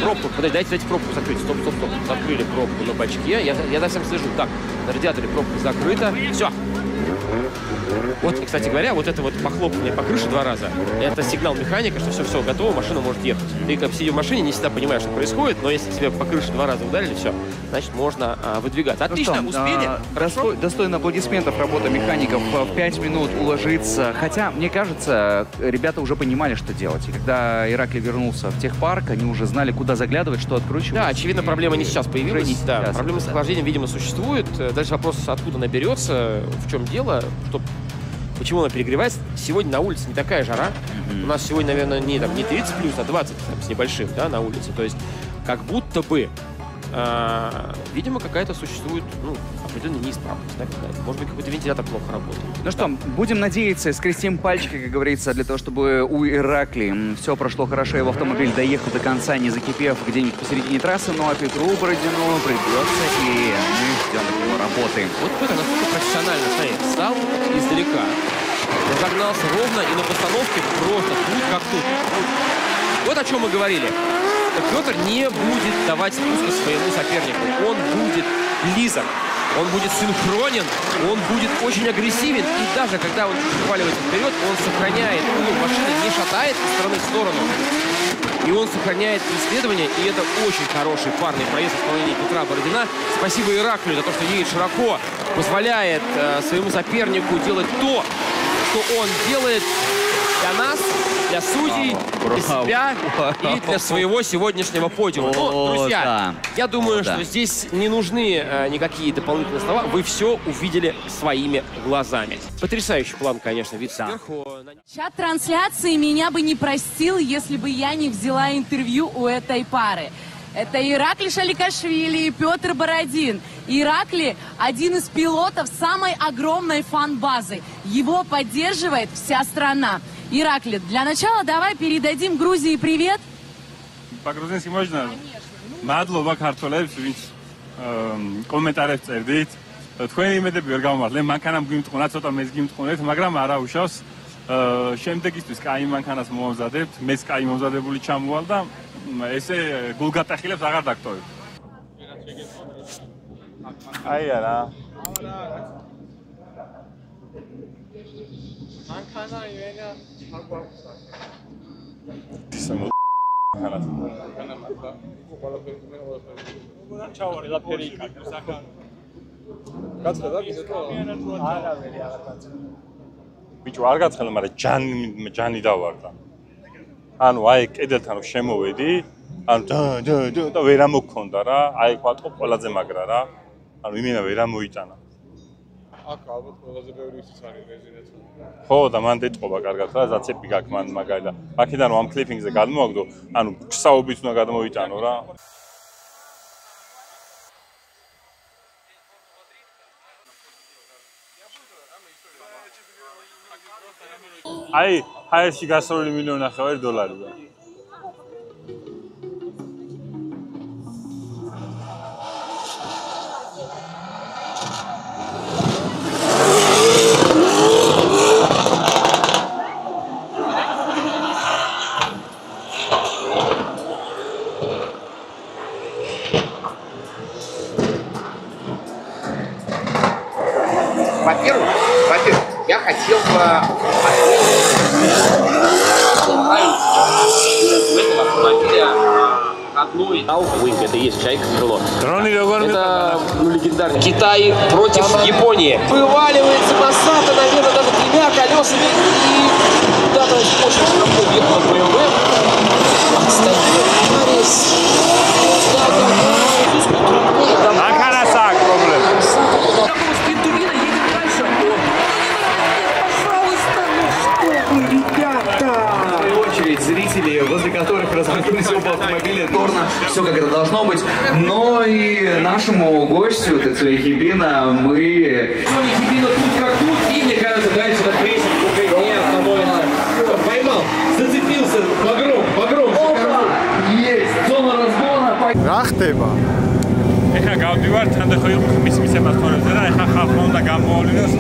[SPEAKER 13] Пробку. Подожди, дайте пробку закрыть. Стоп. Закрыли пробку на бачке. Я за всем слежу. Так, на радиаторе пробка закрыта. Все. Вот, и, кстати говоря, вот это вот похлопывание по крыше 2 раза, это сигнал механика, что все готово, машина может ехать. Ты, как сидя в машине, не всегда понимаешь, что происходит, но если тебе по крыше 2 раза ударили, все, значит, можно выдвигаться. Отлично, успели.
[SPEAKER 9] Достойно аплодисментов работа механиков. В 5 минут уложиться. Хотя, мне кажется, ребята уже понимали, что делать. И когда Ираклий вернулся в техпарк, они уже знали, куда заглядывать, что откручивать.
[SPEAKER 13] Да, очевидно, проблема не сейчас появилась.
[SPEAKER 9] Не сейчас,
[SPEAKER 13] да, проблема с охлаждением, видимо, существует. Дальше вопрос, откуда она берется, в чем дело, почему она перегревается. Сегодня на улице не такая жара. У нас сегодня, наверное, не 30 плюс, а 20 там, с небольшим, да, на улице. То есть, как будто бы, видимо, какая-то существует, определенная неисправность. Да, может быть, какой-то вентилятор плохо работает.
[SPEAKER 9] Ну что, будем надеяться, скрестим пальчики, как говорится, для того, чтобы у Ираклии все прошло хорошо, его автомобиль доехал до конца, не закипев где-нибудь посередине трассы, но Петру Бородину придется, и мы ждем от него работы.
[SPEAKER 13] Вот это насколько профессионально стоит. Стал издалека, разогнался ровно, и на постановке просто тут как тут. Вот о чем мы говорили. Петр не будет давать спуска своему сопернику. Он будет близок, он будет синхронен, он будет очень агрессивен. И даже когда он вываливается вперед, он сохраняет, машина не шатает из стороны в сторону. И он сохраняет преследование, и это очень хороший парный проезд в исполнении Петра Бородина. Спасибо Ираклию за то, что едет широко, позволяет своему сопернику делать то, что он делает для нас, для судей, для себя и для своего сегодняшнего подиума. Ну, друзья, я думаю, что здесь не нужны никакие дополнительные слова. Вы все увидели своими глазами. Потрясающий план, конечно, вид сверху.
[SPEAKER 17] Чат трансляции меня бы не простил, если бы я не взяла интервью у этой пары. Это Иракли Шаликашвили и Петр Бородин. Иракли – один из пилотов самой огромной фан-базы. Его поддерживает вся страна. Иракли, для начала давай передадим Грузии привет.
[SPEAKER 7] По-грузински можно? Мадლობა ქართველებს, ვინც კომენტარებს წერდით. თქვენი იმედები ვერ გამომართლე, მანქანამ გიმტყუნა, ცოტა მეც გიმტყუნეთ, მაგრამ არა უშავს. შემდეგისთვის კაი მანქანას მომზადებთ, მეც კაი მომზადებული ჩამოვალ და ესე გულგატეხილებს აღარ დაგტოვებ. აი არა. მანქანა ივენა არ გვაქვს. ისე ჩავარი ლაფერი იკაკებს ახლა. გაცხელა გიზეთო? არა ვერი აღარ გაცხელა. ბიჭო არ გაცხელა, მაგრამ ჯანი დავარდა. ანუ აი კედელთან რომ შემოვედი, ანუ და ვერ ამოქონდა რა, აი ვატყო ყველაზე მაგრა რა. ანუ იმენა ვერ ამოიტანა. აქ ალბათ ყველაზე ბევრი ისიც არის რეზინაც. ხო და მან დეტყობა კარგად რა, ზაცები გაქვს მან მაგარი და აქედან რომ ამ კლიპინგზე გადმოვაგდო, ანუ საუბიც უნდა გადმოიტანო რა. აი, ჰაერში გასროლი $1,500,000-ია.
[SPEAKER 6] Во-первых, я хотел бы у этого автомобиля одной Wing, это и есть Чайка крыло. Это легендарный Китай против Японии. Вываливается Масата, наверное, даже 3 колесами и куда-то очень широко въехал в БМВ. Зрители, возле которых развернулись оба автомобиля Торна, все как это должно быть. Но и нашему гостю ТЦ Хибина мы... Хибина тут как тут, и мне кажется, дальше на прессинг не остановится. Поймал, зацепился, погром. Есть, зона разгона.
[SPEAKER 2] რა ხდება?
[SPEAKER 7] ეხლა გავდივართ თანდახოილ მის ემასწორებზე და ეხლა ხალხმა უნდა გამოავლინოს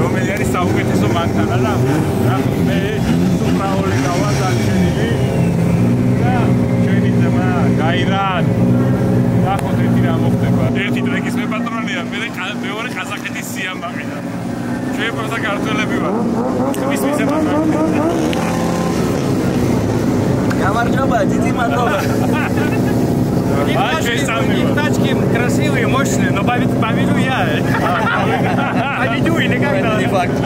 [SPEAKER 7] რომელი არის საუკეთესო მანქანა და მე სუპრაოლი გავაზარჩენილი და ჩვენი ძმა გაირად ნახოთ ერთი რა მოხდება. ერთი ტრეკის მეპატრონია, მეორე ყაზახეთის სიამაყე და ჩვენ პროსტა ქართველები ვარ. მის ემასწორებზე
[SPEAKER 18] გამარჯობა, დიდი მადლობა. Их тачки красивые, мощные, но поведу я. Поведу или как-то. Не факт.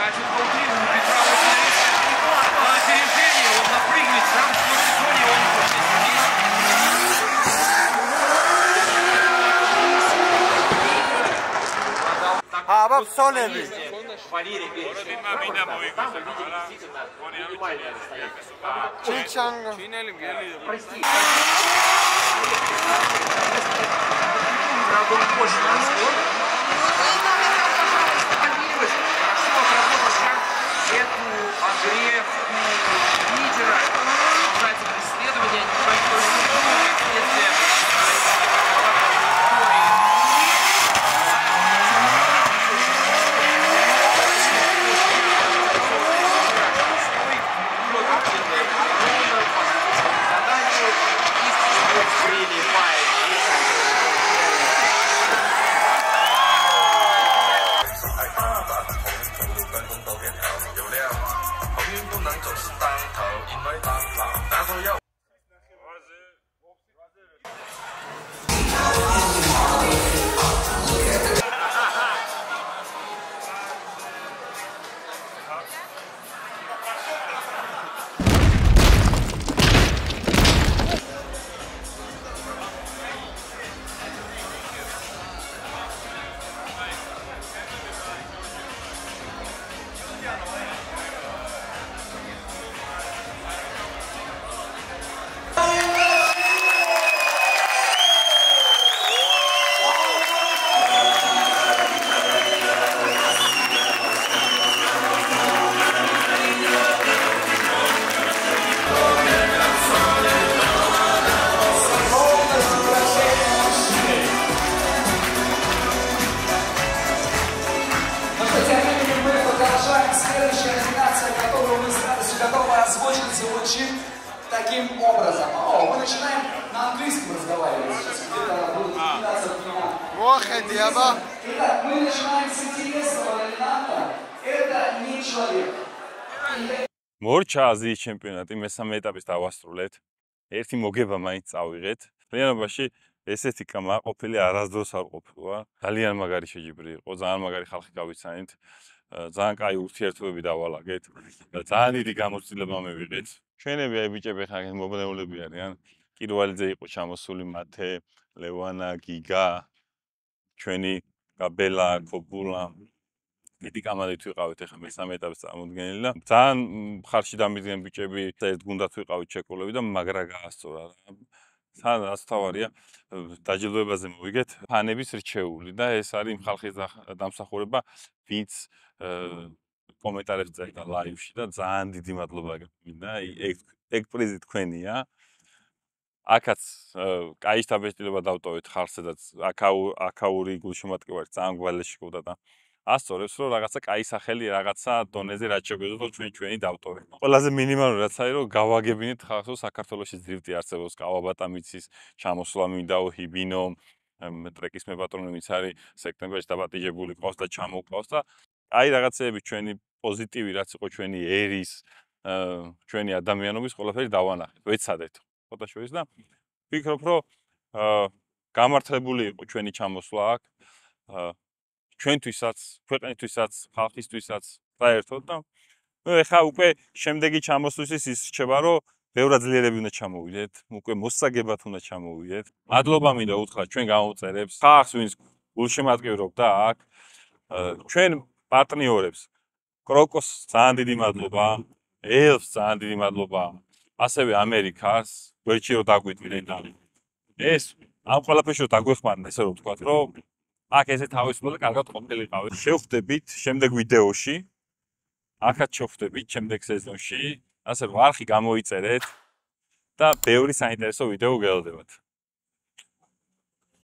[SPEAKER 13] Значит, внутри у Петра опережение, он напрыгнет, сам в сезоне он
[SPEAKER 12] აბა ფსონები ჩიჩანგა
[SPEAKER 4] ჩინელი მგელი
[SPEAKER 13] Андреев лидера продолжается преследование, следствие.
[SPEAKER 19] Таким образом. Мы начинаем на английском разговаривать. Итак, мы начинаем с интересного номинанта. Это не человек.
[SPEAKER 7] მორჩა აზიის ჩემპიონატი მესამე ეტაპის დავასრულეთ. ერთი მოგება მაინც წავიღეთ. realობაში ესეთი კამაყოფილი არასდროს არ ყოფილა. ძალიან მაგარი შეჯიბრი იყო, ძალიან მაგარი ხალხი გავიცანით. ძალიან კაი ურთიერთობები დავალაგეთ. ძალიან დიდი გამოცდილება მივიღეთ. ჩვენები აი ბიჭები ხარ მომბნეულები არიან. კირვალიძე იყო ჩამოსული, მათე, ლევანა, გიგა, ჩვენი გაბელა, კობულა. დიდი კამადით ვიყავით ახლა მესამე ეტაპის წარმოდგენილი და ძალიან ხარში დამიდგენ ბიჭები, ერთ გუნდად ვიყავით ჩეკულები და მაგრა გაასწორა. თან რაც თავარია დაჯილდოებაზე მოვიგეთ ფანების რჩეული და ეს არის იმ ხალხის დამსახურება, ვინც კომენტარებს წერდა ლაივში და ძალიან დიდი მადლობა გმინდა. ეგ პრიზი თქვენია. აქაც კაი შთაბეჭდილება დავტოვეთ ხალხს, სადაც აქაური გულშემატკივარი ძალიან გვალეშიკობდა და ასწორებს, რომ რაღაცა კაი სახელი რაღაცა დონეზე რაც შეგვეძლო ჩვენი დავტოვეთ. ყველაზე მინიმალური რაც არის, რომ გავაგებინეთ ხალხს, რომ საქართველოში ძრიფტი არსებობს, კავაბატამიცის ჩამოსვლა მინდაო ჰიბინო, ტრეკის მეპატრონებიც არის სექტემბერში დაბატიჟებული ყავს და ჩამოყავს და აი რაღაცეები ჩვენი პოზიტივი რაც იყო ჩვენი ერის, ჩვენი ადამიანობის ყველაფერი დავანახეთ, ვეცადეთ ფოტოშოვის და ვფიქრობ, რომ გამართლებული იყო ჩვენი ჩამოსვლა აქ. ჩვენთვისაც, ქვეყნითვისაც, ხალხისთვისაც საერთოდ და ეხა უკვე შემდეგი ჩამოსვლისთვის ის რჩება, რომ ბევრად ძლიერები უნდა ჩამოვიდეთ, უკვე მოსაგებად უნდა ჩამოვიდეთ. მადლობა მინდა უთხრა ჩვენ გამოვწერებს, ხალხს ვინც გულშემატკივრობდა აქ, ჩვენ პარტნიორებს, კროკოს ძალიან დიდი მადლობა, ელს ძალიან დიდი მადლობა, ასევე ამერიკას, გვერდში რომ დაგვიდგნენ და ეს ამ ყველაფერში რომ დაგვეხმარნენ, ესე რომ ვთქვათ, რომ აქ ესე თავისუფლად კარგად ყოფილიყავით. შევხვდებით შემდეგ ვიდეოში. აქაც შევხვდებით შემდეგ სეზონში. ასე რომ არხი გამოიწერეთ და ბევრი საინტერესო ვიდეო გელოდებათ.